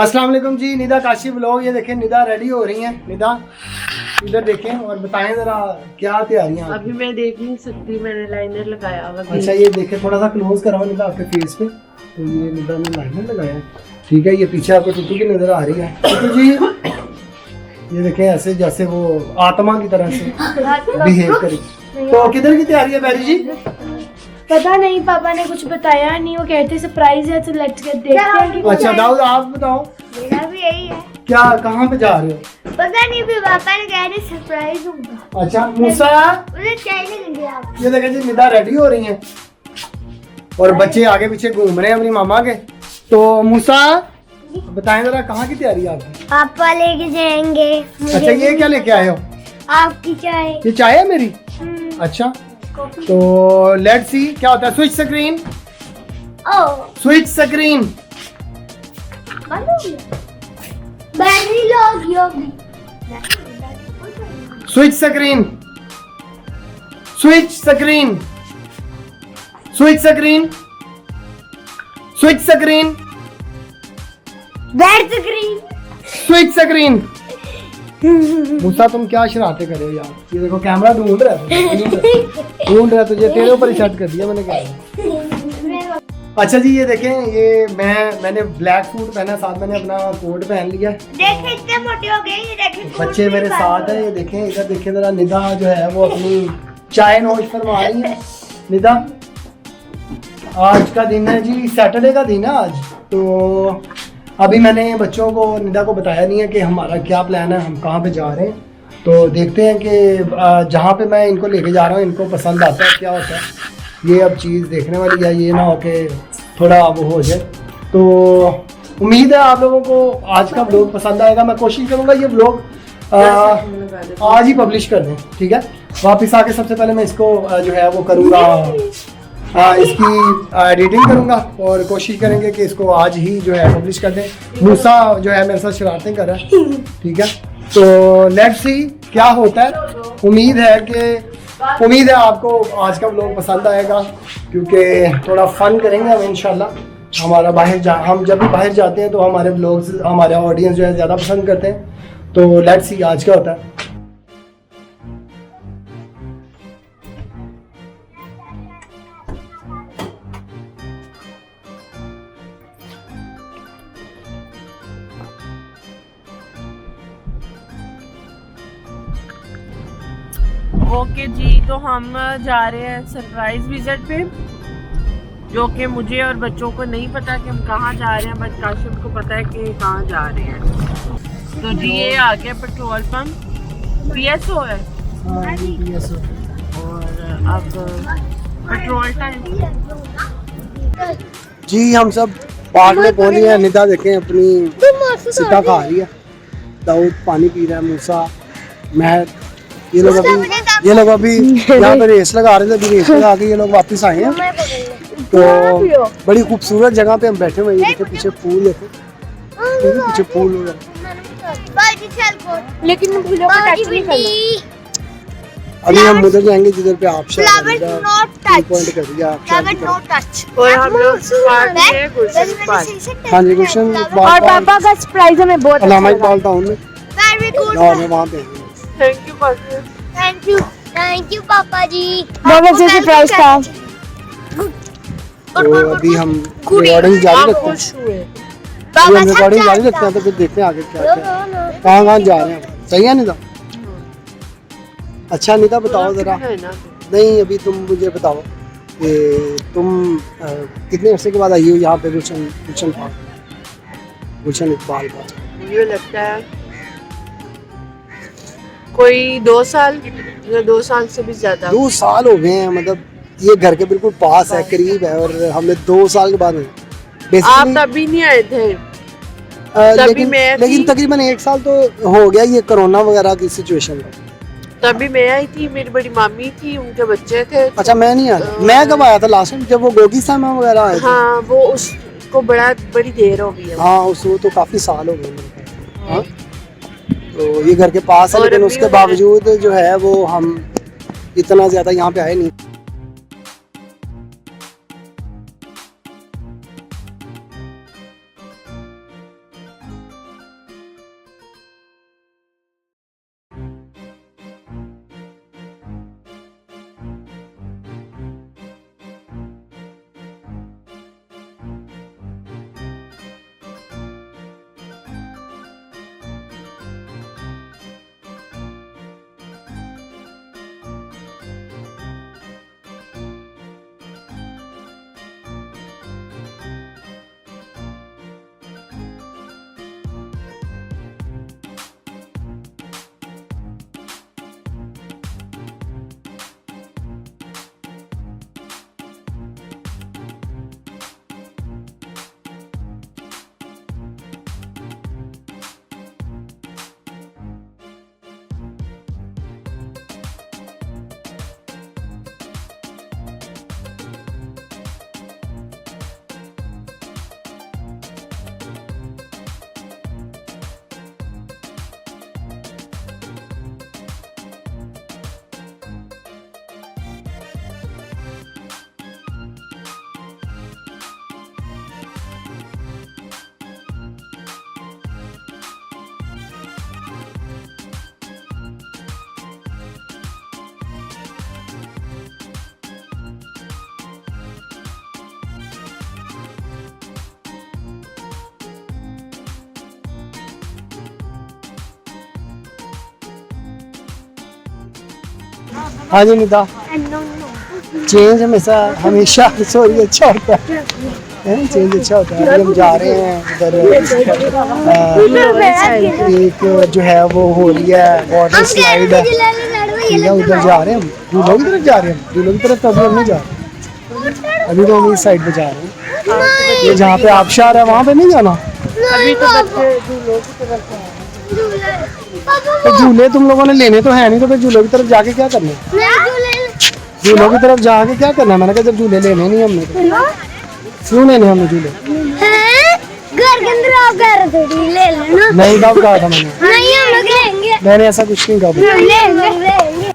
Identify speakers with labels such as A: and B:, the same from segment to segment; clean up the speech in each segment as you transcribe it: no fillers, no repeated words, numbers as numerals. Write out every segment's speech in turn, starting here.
A: अस्सलाम वालेकुम जी। निदा काशी व्लॉग। ये देखें निदा रेडी हो रही हैं। निदा इधर देखें और बताएं जरा क्या तैयारियां।
B: अभी मैं देख नहीं सकती, मैंने लाइनर लगाया हुआ।
A: अच्छा ये देखें, थोड़ा सा क्लोज कराओ निदा आपके फेस पे। तो ये निदा ने लाइनर लगाया है, ठीक है। ये पीछे आपको टुटू की नजर आ रही है। टुटू जी ये देखें ऐसे जैसे वो आत्मा की तरह से बिहेव करी। तो किधर की तैयारी है बैरी जी?
C: पता नहीं, पापा ने कुछ बताया नहीं। वो कहते सरप्राइज है तो लेट्स गेट देखते हैं कि
A: अच्छा दाऊद आप बताओ
D: मेरा भी यही है।
A: क्या कहाँ पे जा रहे हो?
D: पता नहीं, फिर पापा ने कहा था सरप्राइज होगा।
A: अच्छा मूसा
D: मुझे चाहिए नहीं आप।
A: ये देखें जी निदा रेडी हो रही हैं और बच्चे आगे पीछे घूम रहे हैं अपनी मामा के। तो मूसा बताएं जरा कहाँ की तैयारी है आपकी?
D: पापा लेके जाएंगे।
A: अच्छा ये क्या लेके आए हो?
D: आपकी चाय।
A: ये चाय है मेरी? अच्छा तो लेट्स सी क्या होता है। Switch screen, switch screen.
D: Battery low होगी।
A: Switch screen, switch screen, switch screen, switch screen,
D: बैट स्क्रीन।
A: Switch screen. मूसा तुम क्या शरारतें कर रहे हो यार? ये देखो कैमरा ढूंढ रहा है, ढूंढ रहा है तुझे, तेरे ऊपर ही सेट कर दिया मैंने। क्या अच्छा जी ये देखें, ये मैंने ब्लैक सूट पहना, साथ मैंने अपना कोट पहन लिया।
D: देखे इतने मोटे हो गए। ये देखे
A: बच्चे मेरे साथ है। ये देखें इधर देखें जरा, निदा जो है वो अपनी चाय नोश फरमा रही है। निदा आज का दिन है जी, सैटरडे का दिन है आज। तो अभी मैंने बच्चों को, निदा को बताया नहीं है कि हमारा क्या प्लान है, हम कहाँ पे जा रहे हैं। तो देखते हैं कि जहाँ पे मैं इनको लेके जा रहा हूँ इनको पसंद आता है क्या होता है। ये अब चीज़ देखने वाली है, ये ना हो कि थोड़ा वो हो जाए। तो उम्मीद है आप लोगों को आज का व्लॉग पसंद आएगा। मैं कोशिश करूँगा ये व्लॉग आज ही पब्लिश कर दें, ठीक है। वापस आके सबसे पहले मैं इसको जो है वो करूँगा, इसकी एडिटिंग करूंगा और कोशिश करेंगे कि इसको आज ही जो है पब्लिश कर दें। मूसा जो है मेरे साथ शरारतें कर रहा है, ठीक है। तो लेट्स सी क्या होता है। उम्मीद है आपको आज का व्लॉग पसंद आएगा, क्योंकि थोड़ा फन करेंगे हम इंशाल्लाह। हम जब भी बाहर जाते हैं तो हमारे व्लॉग्स हमारे ऑडियंस जो है ज़्यादा पसंद करते हैं। तो लेट्स सी आज क्या होता है।
B: ओके जी, तो हम जा रहे हैं सरप्राइज विजिट पे, जो कि मुझे और बच्चों को नहीं पता कि हम कहाँ जा रहे हैं, बट काशिफ को पता है कि कहाँ जा रहे हैं। तो जी ये आ गया पेट्रोल पंप, PSO है और अब पेट्रोल टाइम।
A: जी हम सब पार्क में पहुंच गए हैं। निदा देखें अपनी सिक्का खा रही है, दाऊद पानी पी रहा है, मूसा, मैं, ये लोग अभी यहाँ पे रेस लगा रहे थे। अभी रेस लगा के ये लोग वापस आए हैं। तो बड़ी खूबसूरत जगह पे हम बैठे हुए हैं। पीछे पूल है, पीछे पूल हो रहा।
C: लेकिन
A: अभी हम उधर जाएंगे जिधर पे आप
D: नॉट
A: कर दिया।
B: और हम लोग गुलशन पार्क।
A: हाँ जी गुलशन
C: और पापा का सरप्राइज हमें बहुत
A: अलामा इकबाल टाउन में वहाँ पे।
B: थैंक यू
D: थैंक यू पापा जी।
C: बहुत अच्छा सरप्राइज था।
A: तो अभी हम रिकॉर्डिंग जारी रखते हैं।
B: खुश हुए।
A: अभी हम रिकॉर्डिंग जारी रखते हैं, तो फिर देखते हैं आगे क्या कहाँ जा रहे हैं। सही है निदा? अच्छा निदा बताओ जरा। नहीं अभी तुम मुझे बताओ कि तुम कितने अर्से के बाद आई हो यहाँ पे गुलशन पार्क, गुलशन इकबाल पार्क?
B: मुझे लगता है कोई 2 साल या 2 साल से भी ज्यादा।
A: 2 साल हो गए हैं। मतलब ये घर के बिल्कुल पास है, करीब है, और हमने 2 साल के बाद
B: आप तभी नहीं आए थे।
A: लेकिन तकरीबन 1 साल तो हो गया ये कोरोना वगैरह की सिचुएशन में।
B: तभी मैं आई थी, मेरी बड़ी मामी थी, उनके बच्चे थे।
A: अच्छा मैं नहीं आया। मैं कब आया था लास्ट टाइम? जब वो गोगी सामा वगैरह आए थे।
B: हाँ वो उसको बड़ी देर हो गई है।
A: हाँ उसको तो काफी साल हो गए। हाँ तो ये घर के पास है, लेकिन उसके बावजूद जो है वो हम इतना ज्यादा यहाँ पे आए नहीं। हाँ जी निदा, चेंज हमेशा सॉरी अच्छा होता है, चेंज अच्छा होता है। अभी हम जा रहे हैं उधर, एक जो है वो हो रही है वाटर स्लाइड है, ठीक है उधर जा रहे हैं हम। झूलों की तरफ जा रहे हैं, झूलों की तरफ तो अभी हम नहीं जा रहे, अभी तो हम इस साइड पे जा रहे हैं। ये जहाँ पे आबशार है वहाँ पे नहीं जाना।
B: अभी तो बच्चे झूलों की तरफ हैं।
A: तो झूले तुम लोगों ने लेने तो है नहीं, तो फिर झूलों की तरफ जाके क्या करना है? झूलों की तरफ जाके क्या करना है? मैंने कहा जब झूले लेने नहीं हमने तो क्यों लेने हमने झूले?
D: घर के अंदर आप कह रहे थे ले लेना।
A: नहीं कब कहा था मैंने?
D: नहीं हम लोग लेंगे।
A: मैंने ऐसा कुछ नहीं कहा।
D: लेंगे।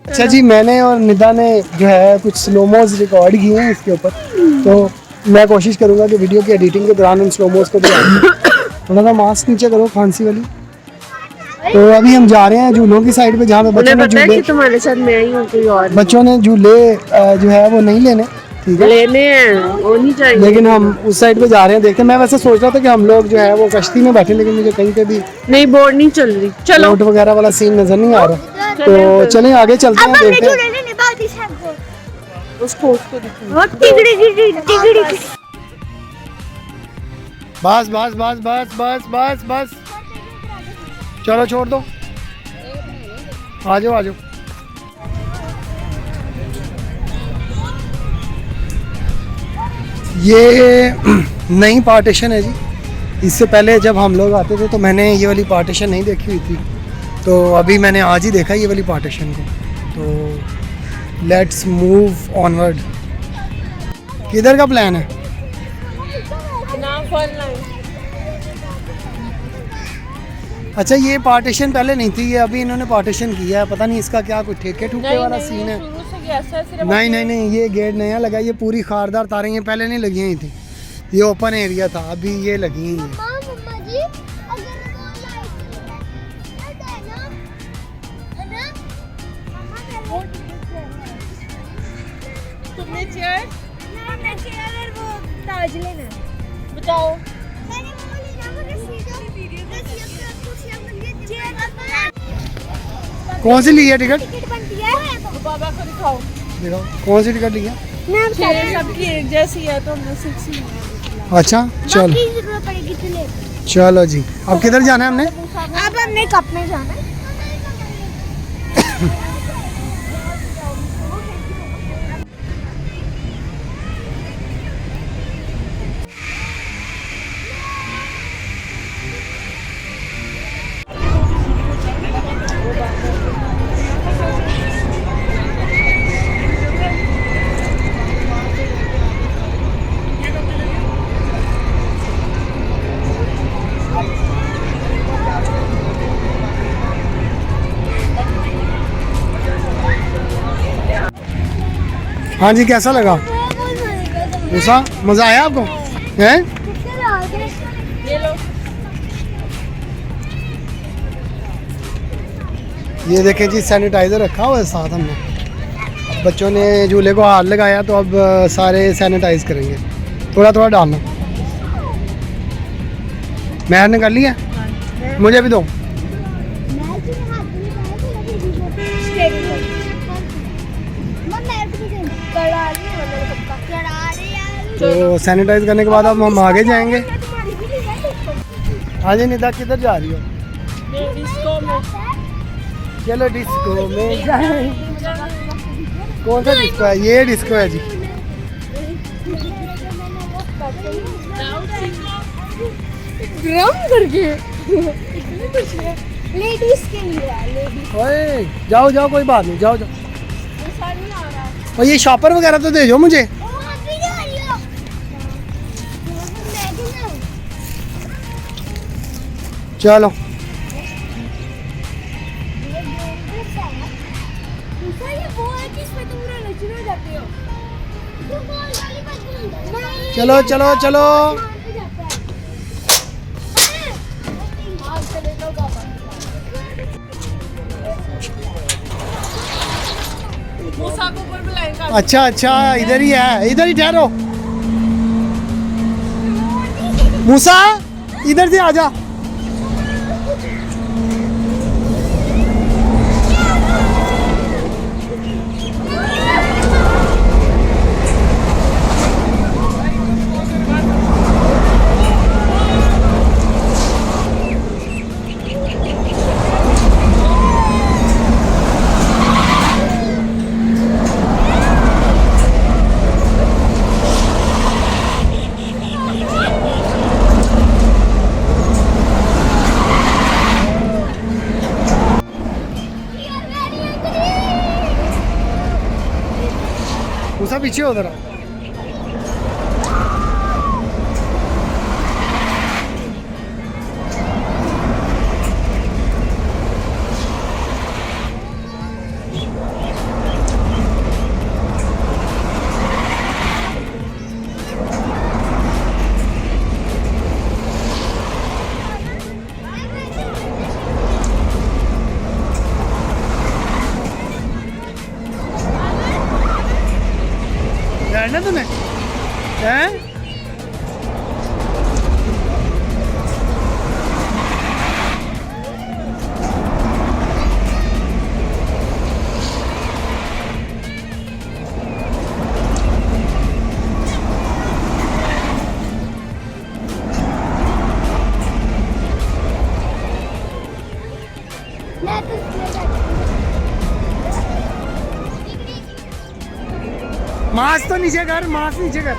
A: अच्छा जी, मैंने और निदा ने जो है कुछ स्लोमोज रिकॉर्ड किए हैं इसके ऊपर, तो मैं कोशिश करूंगा कि वीडियो की एडिटिंग के दौरान उन स्लोमोज को भी थोड़ा सा मास्क नीचे करो, खांसी वाली। तो अभी हम जा रहे हैं झूलों की साइड पे, जहाँ पे बच्चों ने झूले,
B: तुम्हारे साथ मैं ही हूँ, कोई और
A: बच्चों ने झूले जो है वो नहीं लेने, ठीक है
B: लेने हैं, वो नहीं चाहिए।
A: लेकिन हम उस साइड पे जा रहे हैं, देखते हैं। मैं वैसे सोच रहा था कि हम लोग जो है वो कश्ती में बैठे, लेकिन मुझे कहीं पे भी
B: नहीं, बोर्ड नहीं चल रही। चलो
A: बोट वगैरह वाला सीन नजर नहीं आ रहा, तो चलें आगे चलते हैं, देखते हैं।
B: उसको
A: बस बस बस बस बस बस बस, चलो छोड़ दो, आ जाओ आ जाओ। ये नई पार्टीशन है जी, इससे पहले जब हम लोग आते थे तो मैंने ये वाली पार्टीशन नहीं देखी हुई थी, तो अभी मैंने आज ही देखा ये वाली पार्टीशन को। तो लेट्स मूव ऑनवर्ड। किधर का प्लान है? अच्छा, ये पार्टीशन पहले नहीं थी, ये अभी इन्होंने पार्टीशन किया है, पता नहीं इसका क्या कुछ ठेके ठुके वाला सीन है। नहीं नहीं नहीं, ये गेट नया लगा, ये पूरी खारदार तारें ये पहले नहीं लगी हुई थी, ये ओपन एरिया था, अभी ये लगी हुई है।
B: तुमने चेयर
D: ताज लेना
B: बताओ।
A: कौन सी ली है टिकट?
B: बाबा को दिखाओ,
A: दिखाओ कौन सी टिकट ली है?
B: चेयर सबकी एक जैसी है तो हमने 6 ही।
A: अच्छा चलो चलो जी, अब किधर जाना है हमने?
D: अब हमने कप में जाना है।
A: हाँ जी, कैसा लगा उषा? मज़ा आया आपको? हैं? ये देखें जी, सैनिटाइज़र रखा हुआ है साथ हमने, बच्चों ने झूले को हाथ लगाया तो अब सारे सैनिटाइज करेंगे, थोड़ा थोड़ा डालना। मैंने ने कर लिया, मुझे भी दो। तो सैनिटाइज करने के बाद अब हम आगे जाएंगे। हाँ जी निदा, किधर जा रही हो?
B: डिस्को में।
A: चलो डिस्को में जाएं। कौन सा डिस्को है? ये डिस्को है जी।
C: ड्रम करके
D: कुछ नहीं, लेडीज के लिए है, लेडीज।
A: ओए जाओ जाओ, कोई बात नहीं, जाओ जाओ।
B: ऐसा नहीं आ रहा।
A: और ये शॉपर वगैरह तो दे दो मुझे।
D: ओ अभी जा रही हो। मैं भी ना।
A: चलो
D: ये dangerous है। दूसरा ये वो है जिसमें तुम पूरा नचने हो जाते हो। तुम बॉल वाली बात नहीं।
A: चलो चलो चलो।
D: हाँ, चले जाओ पापा।
B: मूसा को ऊपर बुलाएगा।
A: अच्छा अच्छा, इधर ही है, इधर ही ठहरो। मूसा इधर से आजा। मूसा पीछे हो जरा। बैठना तुम्हें हैं?
D: मैं तो इसलिए जाती
A: मास्क तो नीचे कर, मास्क नीचे कर।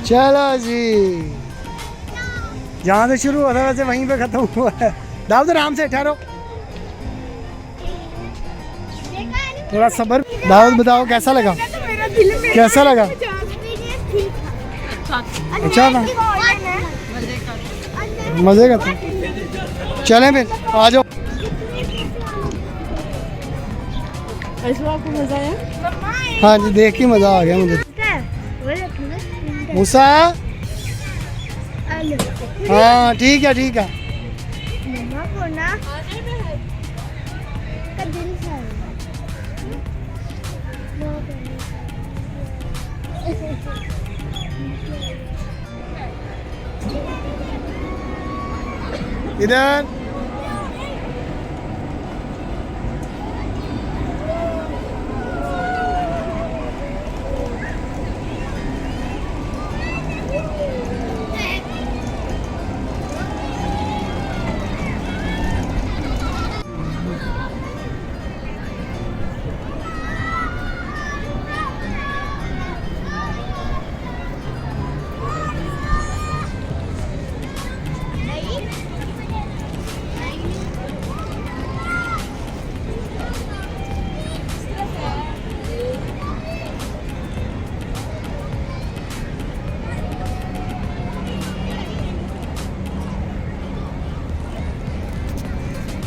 A: चलो जी, जहाँ से शुरू हुआ था वैसे वहीं पे खत्म हुआ है। दाऊद आराम से ठहरो, थोड़ा सब्र। दाऊद बताओ कैसा लगा, कैसा लगा? अच्छा था, मजे का था। चलें फिर, आ जाओ।
B: ऐसा आपको मजा आया?
A: हाँ जी, देख के मज़ा आ गया मुझे। मूसा हाँ ठीक है ठीक है।
D: मम्मा को ना का दिल सा
A: इधर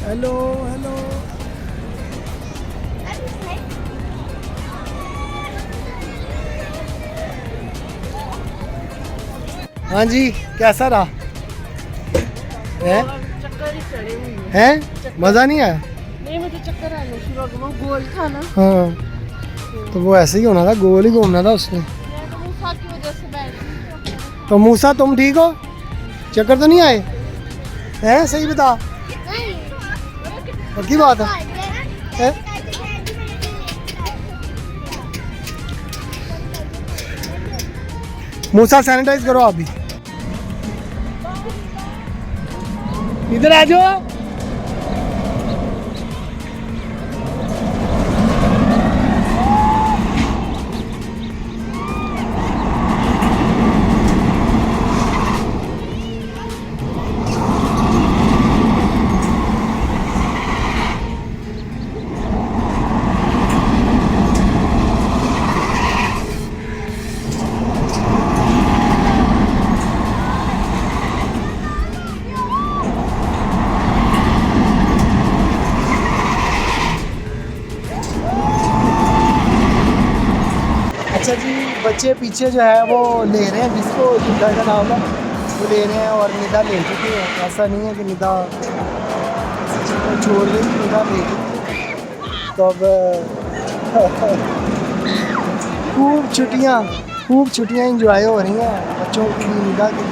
A: हेलो हेलो। हाँ जी, कैसा रहा?
B: चक्कर ही चढ़े हुए हैं।
A: हैं? मज़ा नहीं आया?
B: नहीं, मुझे चक्कर आने शुरू हो गया। वो गोल था ना,
A: हाँ, तो वो ऐसे ही होना था, गोल ही घूमना था उसने।
B: मैं तो मूसा की वजह से बैठ गई।
A: तो मूसा तुम ठीक हो? चक्कर तो नहीं आए हैं? सही बता, पक्की बात है? हैं? मूसा सैनिटाइज करो आप भी। इधर आ जाओ। अच्छा जी, बच्चे पीछे जो है वो ले रहे हैं, जिसको निदा का नाम है वो ले रहे हैं, और निदा ले चुकी है। ऐसा नहीं है कि निदा छोड़ रही, निदा ले चुकी। तो अब खूब छुट्टियाँ इंजॉय हो रही हैं बच्चों की भी, निदा की।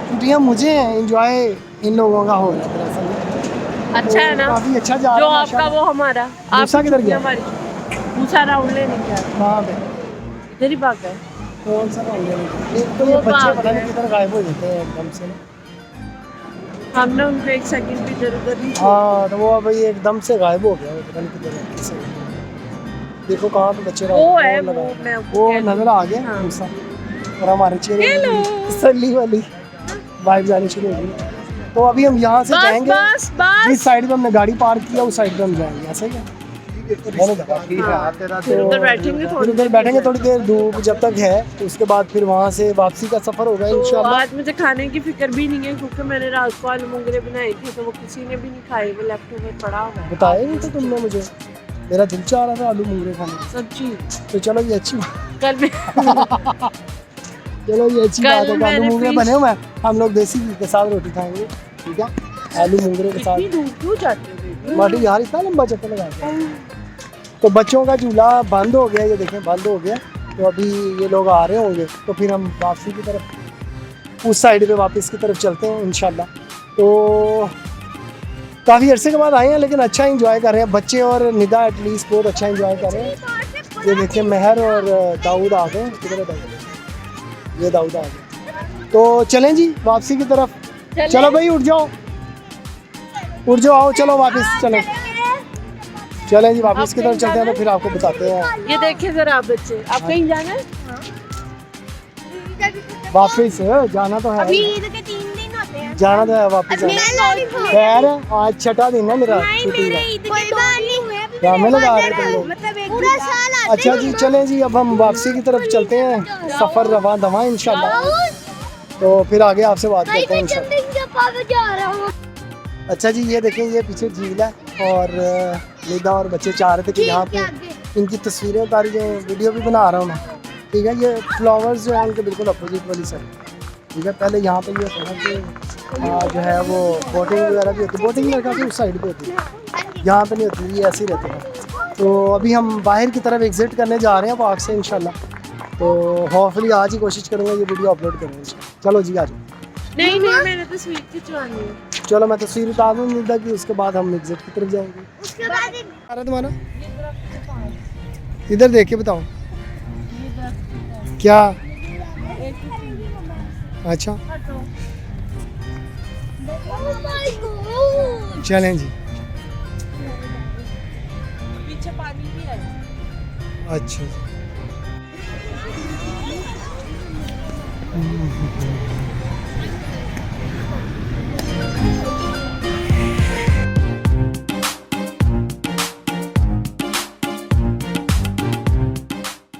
A: छुट्टियाँ मुझे हैं, इंजॉय इन लोगों का हो रहा है दरअसल।
B: अच्छा है ना,
A: काफ़ी अच्छा जा
B: जो
A: रहा है
B: आपका वो हमारा।
A: मूसा किधर गया?
B: मूसा राउंड लेने गया,
A: कहाँ पे?
B: इधर ही भाग गए।
A: कौन सा राउंड लेने? एक तो ये
B: वो
A: बच्चे
B: भाग
A: पता नहीं
B: गए।
A: किधर गायब हो जाते हैं एकदम से ना।
B: हमने उनको एक सेकंड भी इधर उधर नहीं
A: हाँ, तो वो अभी एकदम से गायब हो गया, वो पता नहीं किधर है, किसे। देखो कहाँ पे बच्चे
B: वो है,
A: लगा
B: वो
A: है।
B: मैं
A: वो
B: कह रही
A: नजर
B: हूँ।
A: आ गया
B: हाँ।
A: मूसा, और हमारे चेहरे
B: Hello।
A: तसल्ली वाली वाइब जानी शुरू हो गई। तो अभी हम यहाँ से
B: बस
A: जाएंगे,
B: बस बस
A: जिस साइड पे हमने गाड़ी पार्क किया उस साइड पे हम जाएंगे, ऐसा ही है। मैंने कहा, ठीक है।
B: हाँ, फिर उधर बैठेंगे
A: फिर
B: थोड़ी
A: उधर बैठेंगे थोड़ी देर, धूप जब तक है, तो उसके बाद फिर वहाँ से वापसी का सफर होगा
B: तो
A: इंशाल्लाह।
B: आज मुझे खाने की फिक्र भी नहीं है, क्योंकि मैंने रात को आलू मुंगरे बनाए थे, तो वो किसी ने भी नहीं खाए, वो लेफ्ट ओवर पड़ा हुआ है।
A: बताया नहीं था तुमने मुझे, मेरा दिल चाह रहा था आलू मुंगरे खाने का।
B: सच्ची
A: तो चलो ये अच्छी बात,
B: कल मैं
A: चलो ये अच्छी
B: कल
A: बात है कि आलू
B: मैंने
A: मुंगरे
B: fish-
A: बने हुए हैं, हम लोग देसी घी के साथ रोटी खाएंगे, ठीक है? आलू मुंगरे के
B: इतनी
A: साथ।
B: दूर क्यों जाते हो बेबी?
A: माटी यार इतना लंबा चक्कर लगाते हैं। तो बच्चों का झूला बंद हो गया, ये देखें बंद हो गया। तो अभी ये लोग आ रहे होंगे, तो फिर हम वापसी की तरफ, उस साइड पे वापस की तरफ चलते हैं इंशाल्लाह। तो काफ़ी अरसे के बाद आए हैं, लेकिन अच्छा इंजॉय कर रहे हैं बच्चे, और निदा एटलीस्ट बहुत अच्छा इंजॉय कर रहे हैं। ये देखिए महर और दाऊद आ गए। किधर है दाऊद? ये दाऊद आ गए। तो चलें जी वापसी की तरफ। चलो भाई उठ जाओ, उठ जाओ, आओ चलो वापस चलें। चलें जी वापस की तरफ चलते हैं, तो फिर आपको बताते हैं।
B: ये देखिए जरा आप बच्चे, आप कहीं जाना है?
A: वापस जाना तो है,
D: अभी ईद के 3 दिन होते हैं।
A: जाना तो है वापस जाना। खैर आज छठा दिन है मेरा छुट्टी का।
D: ईद के 2 दिन हुए अभी
A: ड्रामे लगा रहे थे लोग।
D: मतलब एक पूरा साल आते
A: अच्छा जी चलें जी, अब हम वापसी की तरफ चलते हैं, सफ़र रवां दवां इंशाल्लाह। तो फिर आगे आपसे बात करते हैं इंशाल्लाह।
D: जा रहा हूँ।
A: अच्छा जी ये देखें, ये पीछे झील है, और निदा और बच्चे चाह रहे थे कि यहाँ पे इनकी तस्वीरें उतारी जाए, वीडियो भी बना रहा हूँ मैं, ठीक है? ये फ्लावर्स जो है उनके बिल्कुल अपोजिट वाली साइड, ठीक है? पहले यहाँ पे ये होता है कि जो है वो बोटिंग वगैरह भी होती है, बोटिंग मेरे ख्याल से उस साइड पे होती है, यहाँ पे नहीं होती, ये ऐसे ही रहती है। तो अभी हम बाहर की तरफ एग्जिट करने जा रहे हैं पार्क से इंशाल्लाह। तो होपफुली आज ही कोशिश करूँगा ये वीडियो अपलोड करूँगा इंशाल्लाह। चलो जी आ जाओ।
B: नहीं नहीं, मैंने तस्वीर खिंचवानी है।
A: चलो मैं तस्वीर उतार दूँ निदा की, उसके बाद हम एग्जिट की तरफ जाएंगे।
D: उसके बाद
A: आ रहा तुम्हारा, इधर देख के बताओ क्या? अच्छा चलें जी।
B: पीछे पानी भी है।
A: अच्छा जी।